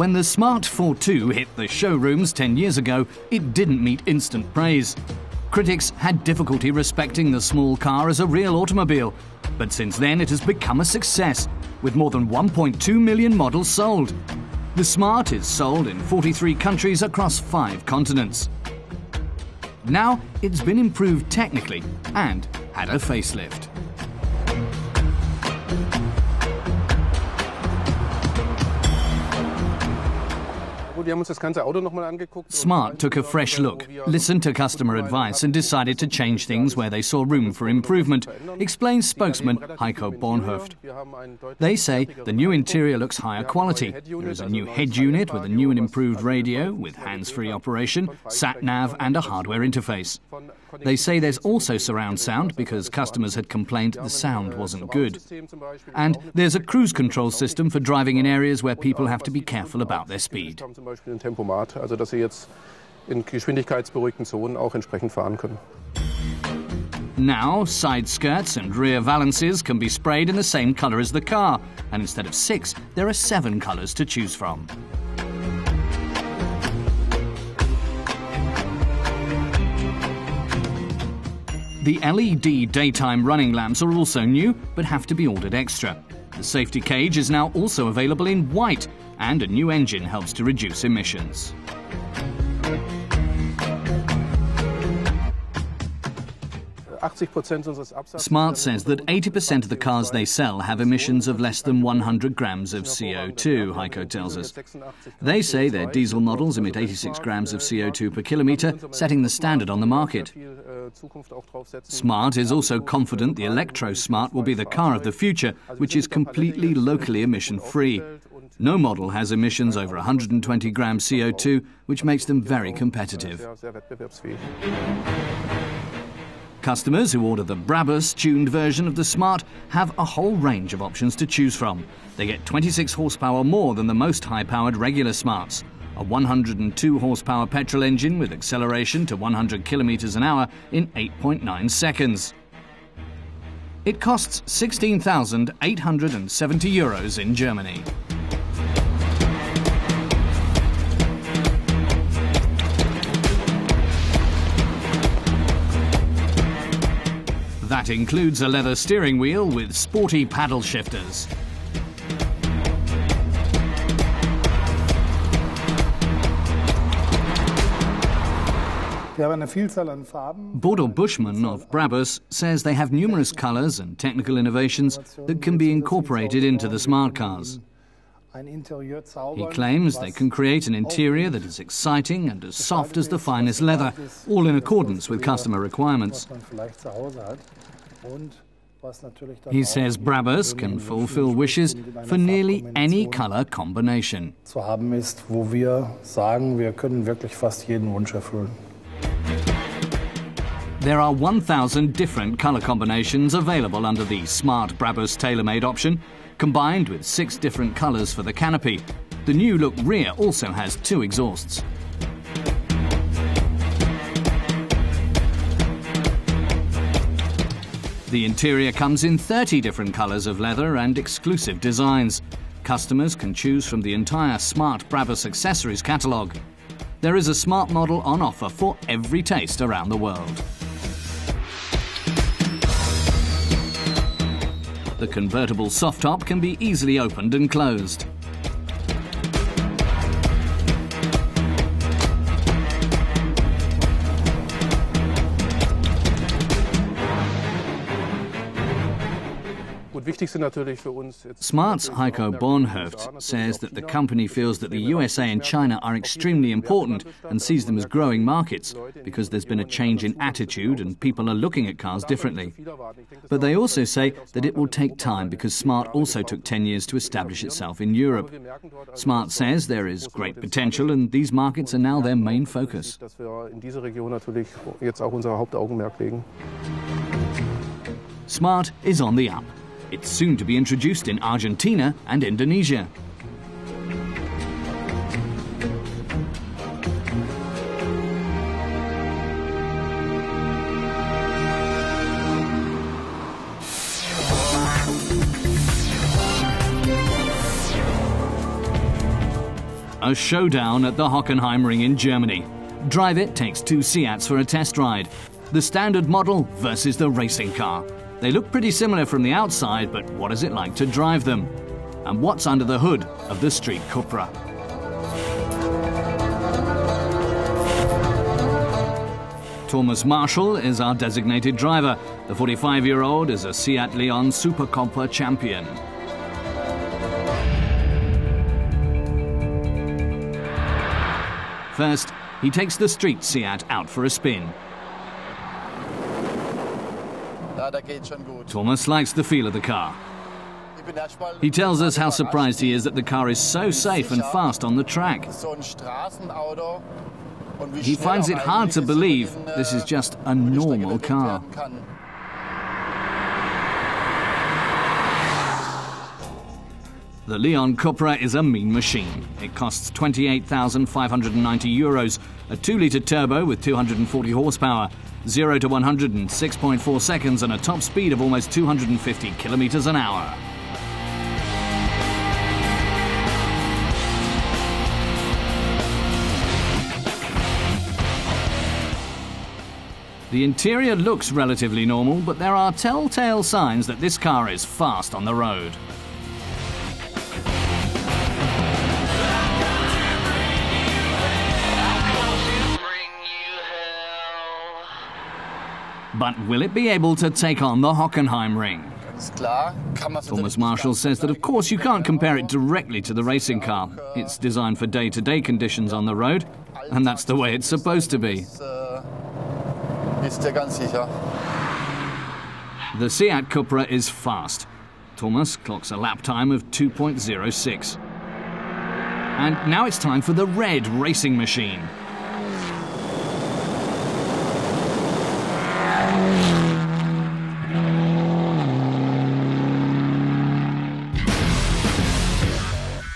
When the Smart 4.2 hit the showrooms 10 years ago, it didn't meet instant praise. Critics had difficulty respecting the small car as a real automobile, but since then it has become a success, with more than 1.2 million models sold. The Smart is sold in 43 countries across 5 continents. Now it's been improved technically and had a facelift. Smart took a fresh look, listened to customer advice and decided to change things where they saw room for improvement, explains spokesman Heiko Bornhöft. They say the new interior looks higher quality. There is a new head unit with a new and improved radio with hands-free operation, sat-nav and a hardware interface. They say there's also surround sound because customers had complained the sound wasn't good. And there's a cruise control system for driving in areas where people have to be careful about their speed. Now, side skirts and rear valances can be sprayed in the same colour as the car, and instead of 6, there are 7 colours to choose from. The LED daytime running lamps are also new, but have to be ordered extra. The safety cage is now also available in white, and a new engine helps to reduce emissions. Smart says that 80% of the cars they sell have emissions of less than 100 grams of CO2, Heiko tells us. They say their diesel models emit 86 grams of CO2 per kilometre, setting the standard on the market. Smart is also confident the Electro Smart will be the car of the future, which is completely locally emission-free. No model has emissions over 120 grams CO2, which makes them very competitive. Customers who order the Brabus-tuned version of the Smart have a whole range of options to choose from. They get 26 horsepower more than the most high-powered regular Smarts, a 102 horsepower petrol engine with acceleration to 100 kilometers an hour in 8.9 seconds. It costs €16,870 in Germany. That includes a leather steering wheel with sporty paddle shifters. Bodo Buschmann of Brabus says they have numerous colours and technical innovations that can be incorporated into the smart cars. He claims they can create an interior that is exciting and as soft as the finest leather, all in accordance with customer requirements. He says Brabus can fulfill wishes for nearly any colour combination. There are 1,000 different colour combinations available under the Smart Brabus tailor-made option, combined with 6 different colours for the canopy. The new look rear also has 2 exhausts. The interior comes in 30 different colours of leather and exclusive designs. Customers can choose from the entire Smart Brabus accessories catalogue. There is a Smart model on offer for every taste around the world. The convertible soft top can be easily opened and closed. Smart's Heiko Bornhöft says that the company feels that the USA and China are extremely important and sees them as growing markets because there's been a change in attitude and people are looking at cars differently. But they also say that it will take time because Smart also took 10 years to establish itself in Europe. Smart says there is great potential and these markets are now their main focus. Smart is on the up. It's soon to be introduced in Argentina and Indonesia. A showdown at the Hockenheimring in Germany. Drive It takes two Seats for a test ride. The standard model versus the racing car. They look pretty similar from the outside, but what is it like to drive them? And what's under the hood of the street Cupra? Thomas Marshall is our designated driver. The 45-year-old is a Seat Leon Super Cupra champion. First, he takes the street Seat out for a spin. Thomas likes the feel of the car. He tells us how surprised he is that the car is so safe and fast on the track. He finds it hard to believe this is just a normal car. The Leon Cupra is a mean machine. It costs €28,590, a 2-litre turbo with 240 horsepower, 0 to 100 in 6.4 seconds and a top speed of almost 250 kilometers an hour. The interior looks relatively normal, but there are telltale signs that this car is fast on the road. But will it be able to take on the Hockenheimring? Thomas Marshall says that of course you can't compare it directly to the racing car. It's designed for day-to-day conditions on the road, and that's the way it's supposed to be. The Seat Cupra is fast. Thomas clocks a lap time of 2.06. And now it's time for the red racing machine.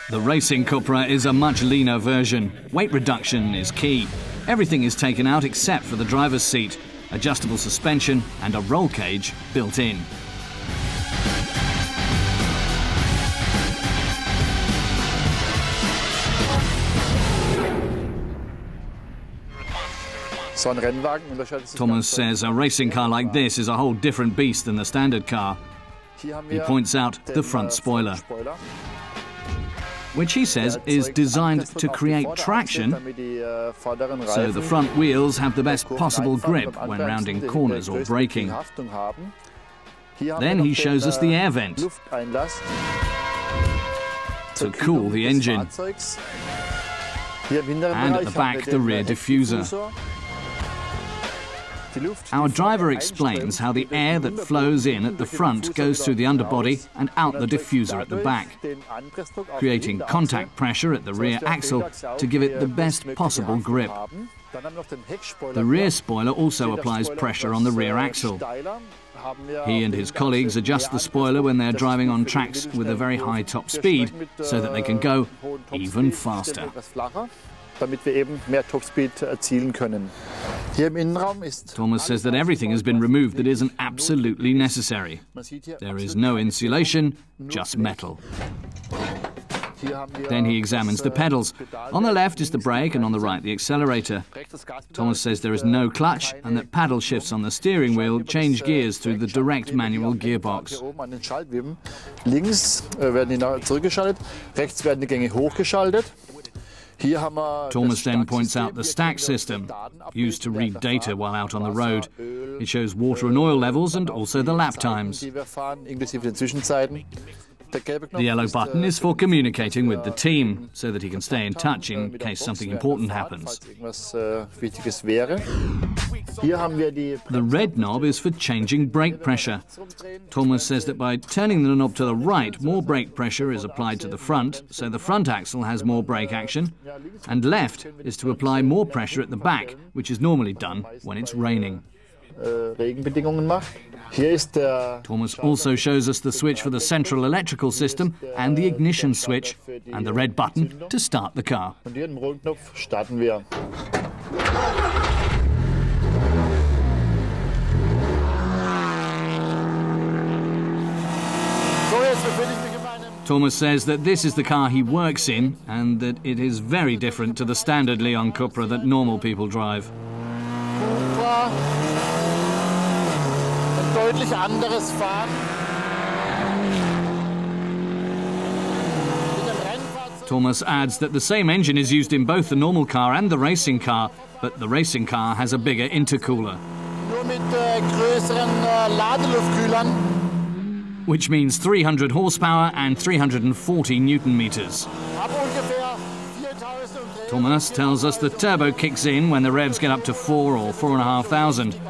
The racing Cupra is a much leaner version. Weight reduction is key. Everything is taken out except for the driver's seat, adjustable suspension and a roll cage built in. Thomas says a racing car like this is a whole different beast than the standard car. He points out the front spoiler, which he says is designed to create traction so the front wheels have the best possible grip when rounding corners or braking. Then he shows us the air vent to cool the engine, and at the back the rear diffuser. Our driver explains how the air that flows in at the front goes through the underbody and out the diffuser at the back, creating contact pressure at the rear axle to give it the best possible grip. The rear spoiler also applies pressure on the rear axle. He and his colleagues adjust the spoiler when they're driving on tracks with a very high top speed so that they can go even faster. Thomas says that everything has been removed that isn't absolutely necessary. There is no insulation, just metal. Then he examines the pedals. On the left is the brake and on the right the accelerator. Thomas says there is no clutch and that paddle shifts on the steering wheel change gears through the direct manual gearbox. Thomas then points out the stack system, used to read data while out on the road. It shows water and oil levels and also the lap times. The yellow button is for communicating with the team, so that he can stay in touch in case something important happens. The red knob is for changing brake pressure. Thomas says that by turning the knob to the right, more brake pressure is applied to the front, so the front axle has more brake action, and left is to apply more pressure at the back, which is normally done when it's raining. Thomas also shows us the switch for the central electrical system and the ignition switch and the red button to start the car. Thomas says that this is the car he works in and that it is very different to the standard Leon Cupra that normal people drive. Cupra, ein deutlich anderes Fahren. Thomas adds that the same engine is used in both the normal car and the racing car, but the racing car has a bigger intercooler. Nur mit größeren Ladeluftkühlern. Which means 300 horsepower and 340 newton meters. Thomas tells us the turbo kicks in when the revs get up to 4 or 4,500.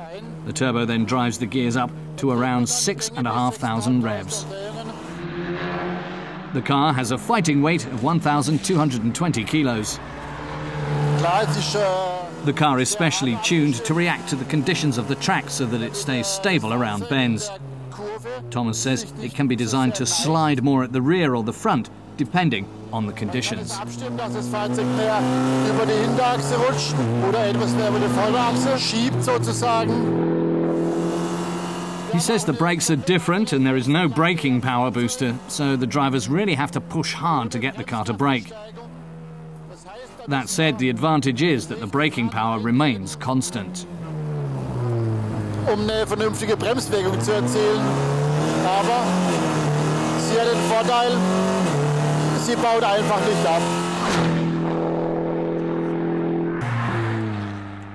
The turbo then drives the gears up to around 6,500 revs. The car has a fighting weight of 1,220 kilos. The car is specially tuned to react to the conditions of the track so that it stays stable around bends. Thomas says it can be designed to slide more at the rear or the front, depending on the conditions. He says the brakes are different and there is no braking power booster, so the drivers really have to push hard to get the car to brake. That said, the advantage is that the braking power remains constant. Eine vernünftige Bremswirkung zu erzielen, aber sie hat den Vorteil, sie baut einfach nicht ab.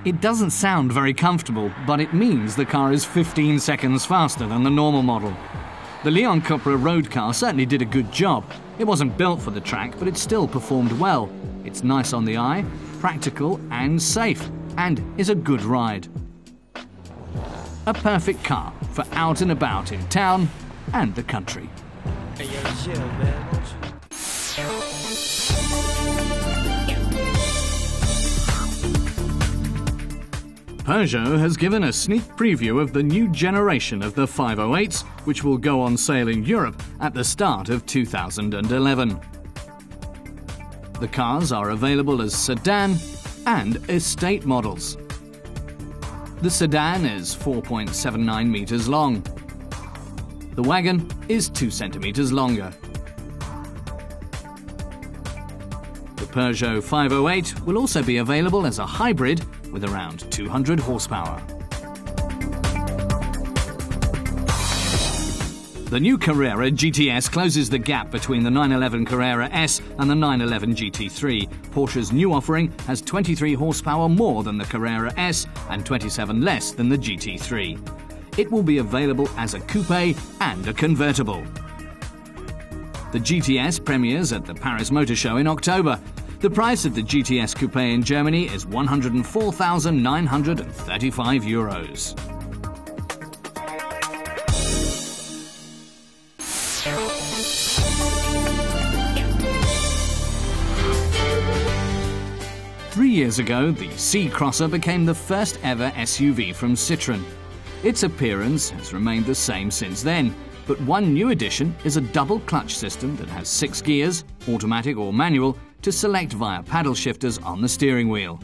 It doesn't sound very comfortable, but it means the car is 15 seconds faster than the normal model. The Leon Cupra road car certainly did a good job. It wasn't built for the track, but it still performed well. It's nice on the eye, practical and safe, and is a good ride. A perfect car for out and about in town and the country. Peugeot has given a sneak preview of the new generation of the 508s, which will go on sale in Europe at the start of 2011. The cars are available as sedan and estate models. The sedan is 4.79 meters long. The wagon is 2 centimeters longer. The Peugeot 508 will also be available as a hybrid with around 200 horsepower. The new Carrera GTS closes the gap between the 911 Carrera S and the 911 GT3. Porsche's new offering has 23 horsepower more than the Carrera S and 27 less than the GT3. It will be available as a coupe and a convertible. The GTS premieres at the Paris Motor Show in October. The price of the GTS coupe in Germany is €104,935. Three years ago, the C-Crosser became the first ever SUV from Citroën. Its appearance has remained the same since then, but one new addition is a double clutch system that has 6 gears, automatic or manual, to select via paddle shifters on the steering wheel.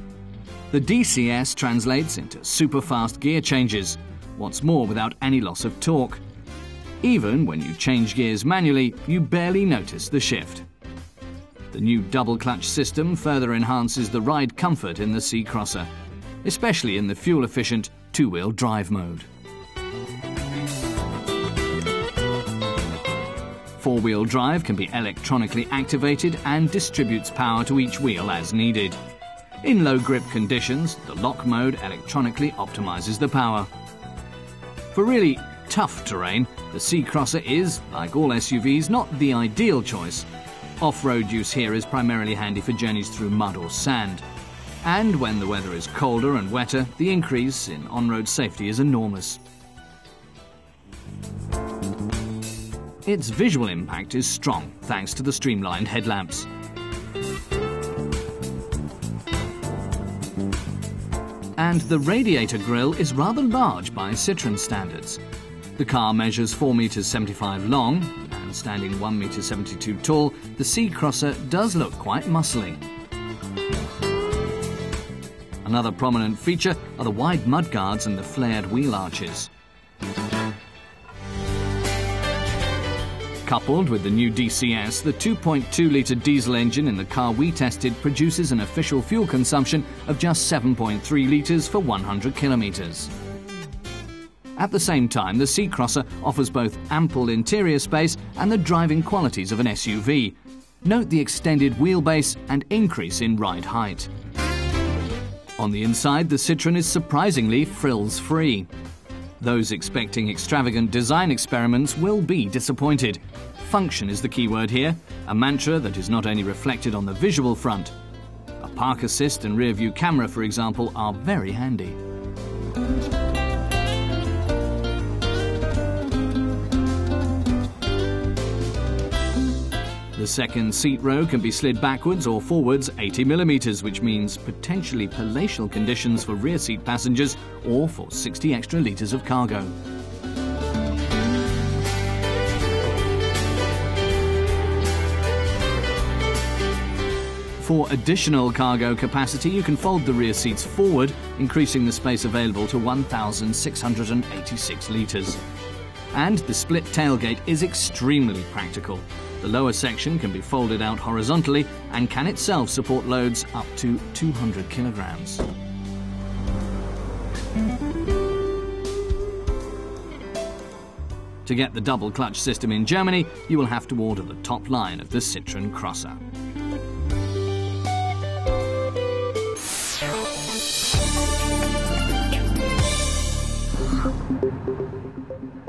The DCS translates into super fast gear changes, what's more without any loss of torque. Even when you change gears manually, you barely notice the shift. The new double clutch system further enhances the ride comfort in the C-Crosser, especially in the fuel-efficient 2-wheel drive mode. 4-wheel drive can be electronically activated and distributes power to each wheel as needed. In low-grip conditions, the lock mode electronically optimizes the power. For really tough terrain, the C-Crosser is, like all SUVs, not the ideal choice. Off-road use here is primarily handy for journeys through mud or sand. And when the weather is colder and wetter, the increase in on-road safety is enormous. Its visual impact is strong thanks to the streamlined headlamps. And the radiator grille is rather large by Citroën standards. The car measures 4.75 meters long, and standing 1.72 meters tall, the C-Crosser does look quite muscly. Another prominent feature are the wide mudguards and the flared wheel arches. Coupled with the new DCS, the 2.2-litre diesel engine in the car we tested produces an official fuel consumption of just 7.3 litres for 100 kilometres. At the same time, the C-Crosser offers both ample interior space and the driving qualities of an SUV. Note the extended wheelbase and increase in ride height. On the inside, the Citroën is surprisingly frills-free. Those expecting extravagant design experiments will be disappointed. Function is the key word here, a mantra that is not only reflected on the visual front. A park assist and rear view camera, for example, are very handy. The second seat row can be slid backwards or forwards 80 millimetres, which means potentially palatial conditions for rear seat passengers or for 60 extra litres of cargo. For additional cargo capacity, you can fold the rear seats forward, increasing the space available to 1,686 litres. And the split tailgate is extremely practical. The lower section can be folded out horizontally and can itself support loads up to 200 kilograms. To get the double clutch system in Germany, you will have to order the top line of the Citroën Crosser.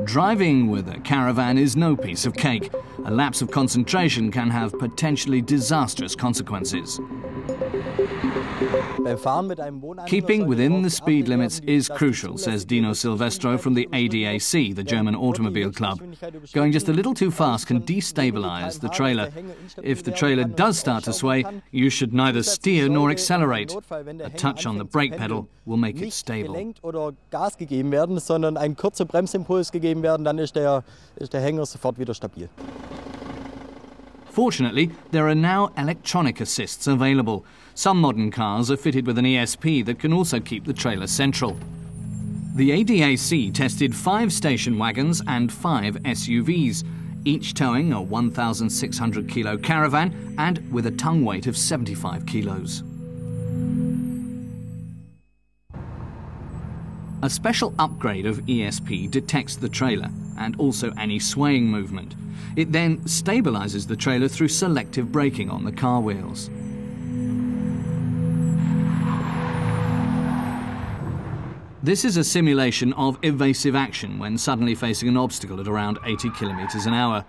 Driving with a caravan is no piece of cake. A lapse of concentration can have potentially disastrous consequences. Keeping within the speed limits is crucial, says Dino Silvestro from the ADAC, the German automobile club. Going just a little too fast can destabilize the trailer. If the trailer does start to sway, you should neither steer nor accelerate. A touch on the brake pedal will make it stable. Fortunately, there are now electronic assists available. Some modern cars are fitted with an ESP that can also keep the trailer central. The ADAC tested 5 station wagons and 5 SUVs, each towing a 1,600 kilo caravan and with a tongue weight of 75 kilos. A special upgrade of ESP detects the trailer and also any swaying movement. It then stabilizes the trailer through selective braking on the car wheels. This is a simulation of evasive action when suddenly facing an obstacle at around 80 kilometers an hour.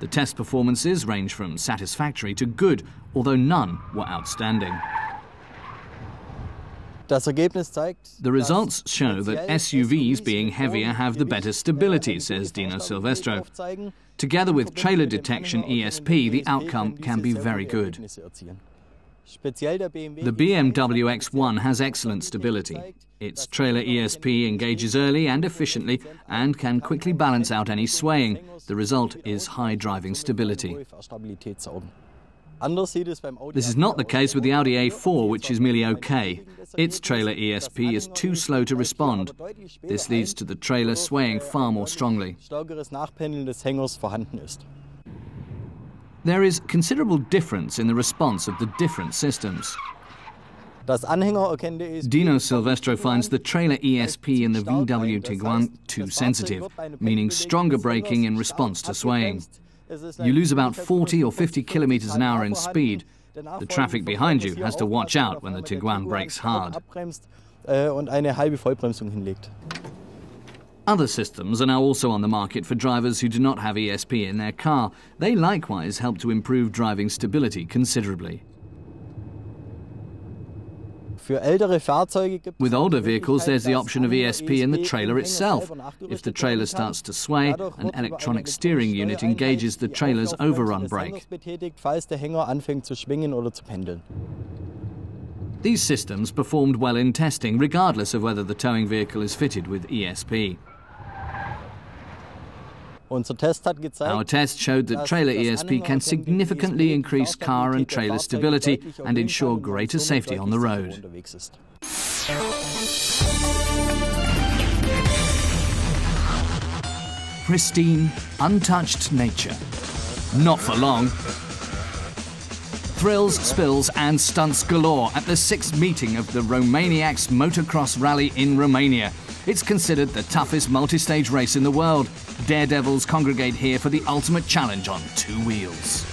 The test performances range from satisfactory to good, although none were outstanding. The results show that SUVs being heavier have the better stability, says Dino Silvestro. Together with trailer detection ESP, the outcome can be very good. The BMW X1 has excellent stability. Its trailer ESP engages early and efficiently and can quickly balance out any swaying. The result is high driving stability. This is not the case with the Audi A4, which is merely okay. Its trailer ESP is too slow to respond. This leads to the trailer swaying far more strongly. There is considerable difference in the response of the different systems. Dino Silvestro finds the trailer ESP in the VW Tiguan too sensitive, meaning stronger braking in response to swaying. You lose about 40 or 50 kilometers an hour in speed. The traffic behind you has to watch out when the Tiguan brakes hard. Other systems are now also on the market for drivers who do not have ESP in their car. They likewise help to improve driving stability considerably. With older vehicles, there's the option of ESP in the trailer itself. If the trailer starts to sway, an electronic steering unit engages the trailer's overrun brake. These systems performed well in testing, regardless of whether the towing vehicle is fitted with ESP. Our test showed that trailer ESP can significantly increase car and trailer stability and ensure greater safety on the road. Pristine, untouched nature. Not for long. Thrills, spills and stunts galore at the 6th meeting of the Romaniacs Motocross Rally in Romania. It's considered the toughest multi-stage race in the world. Daredevils congregate here for the ultimate challenge on 2 wheels.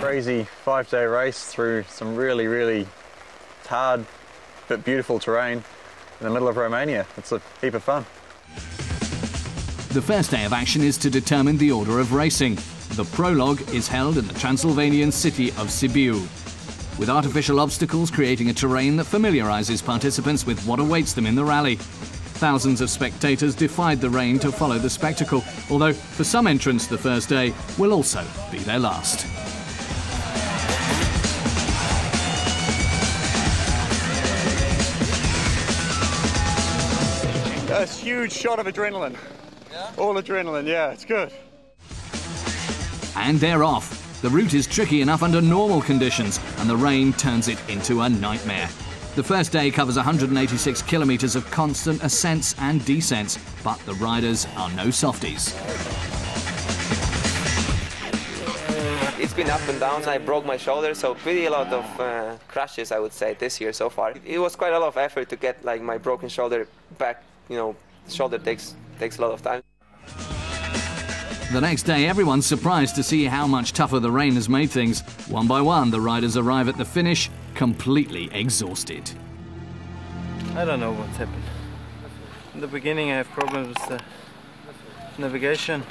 Crazy 5-day race through some really hard but beautiful terrain in the middle of Romania. It's a heap of fun. The first day of action is to determine the order of racing. The prologue is held in the Transylvanian city of Sibiu, with artificial obstacles creating a terrain that familiarises participants with what awaits them in the rally. Thousands of spectators defied the rain to follow the spectacle, although for some entrants the first day will also be their last. A huge shot of adrenaline. Yeah? All adrenaline, yeah, it's good. And they're off. The route is tricky enough under normal conditions, and the rain turns it into a nightmare. The first day covers 186 kilometres of constant ascents and descents, but the riders are no softies. It's been up and down. I broke my shoulder, so pretty a lot of crashes, I would say, this year so far. It was quite a lot of effort to get like my broken shoulder back. You know, shoulder takes a lot of time. The next day, everyone's surprised to see how much tougher the rain has made things. One by one, the riders arrive at the finish, completely exhausted. I don't know what's happened. In the beginning, I have problems with the navigation.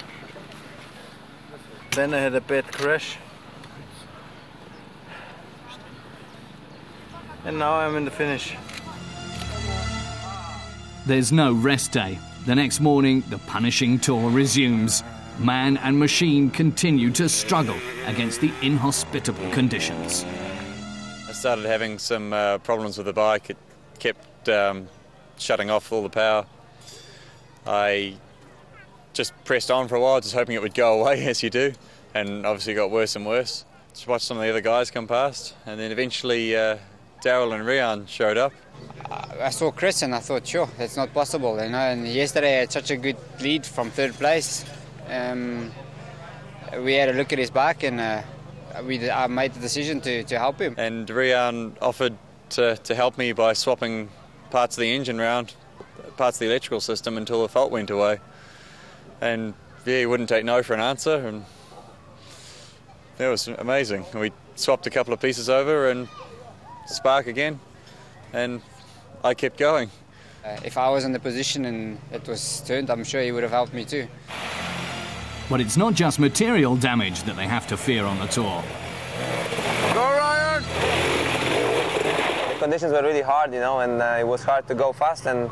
Then I had a bad crash. And now I'm in the finish. There's no rest day. The next morning, the punishing tour resumes. Man and machine continue to struggle against the inhospitable conditions. I started having some problems with the bike. It kept shutting off all the power. I just pressed on for a while, just hoping it would go away, as you do, and obviously got worse and worse. Just watched some of the other guys come past, and then eventually Daryl and Rian showed up. I saw Chris and I thought, sure, it's not possible, you know. And yesterday I had such a good lead from 3rd place. We had a look at his bike and I made the decision to help him. And Rian offered to help me by swapping parts of the engine around, parts of the electrical system, until the fault went away. And yeah, he wouldn't take no for an answer, and that was amazing. We swapped a couple of pieces over and spark again, and I kept going. If I was in the position and it was turned, I'm sure he would have helped me too. But it's not just material damage that they have to fear on the tour. Go, Ryan! The conditions were really hard, you know, and it was hard to go fast. And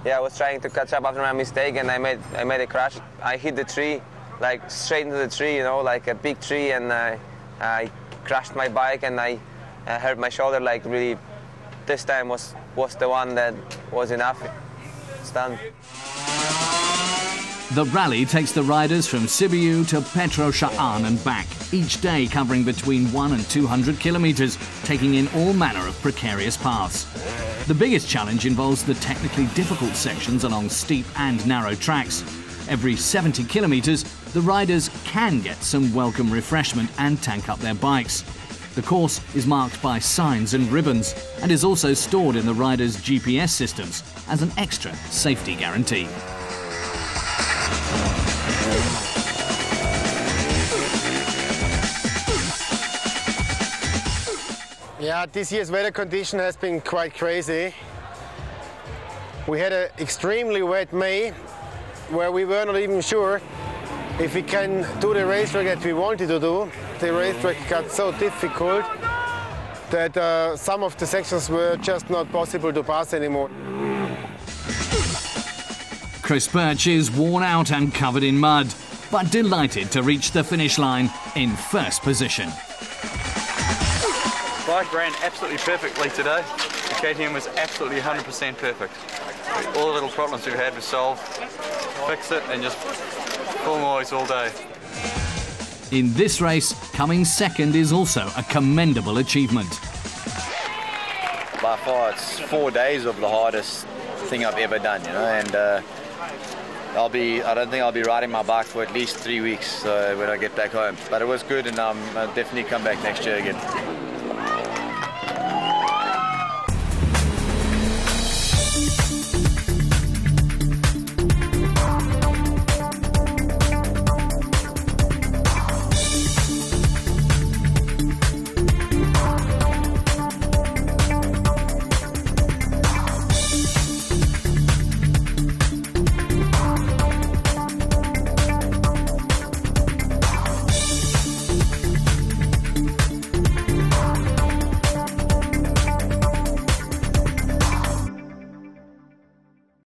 yeah, I was trying to catch up after my mistake, and I made a crash. I hit the tree, like straight into the tree, you know, like a big tree, and I crashed my bike, and I hurt my shoulder. Like really, this time was the one that was enough. It's done. The rally takes the riders from Sibiu to Petroșani and back, each day covering between 100 and 200 kilometres, taking in all manner of precarious paths. The biggest challenge involves the technically difficult sections along steep and narrow tracks. Every 70 kilometres, the riders can get some welcome refreshment and tank up their bikes. The course is marked by signs and ribbons and is also stored in the riders' GPS systems as an extra safety guarantee. Yeah, this year's weather condition has been quite crazy. We had an extremely wet May, where we were not even sure if we can do the racetrack that we wanted to do. The racetrack got so difficult that some of the sections were just not possible to pass anymore. Chris Birch is worn out and covered in mud, but delighted to reach the finish line in first position. The bike ran absolutely perfectly today. The KTM was absolutely 100% perfect. All the little problems we've had were solved. Fix it and just full noise all day. In this race, coming second is also a commendable achievement. By far, it's 4 days of the hardest thing I've ever done, you know, and I don't think I'll be riding my bike for at least 3 weeks when I get back home. But it was good, and I'll definitely come back next year again.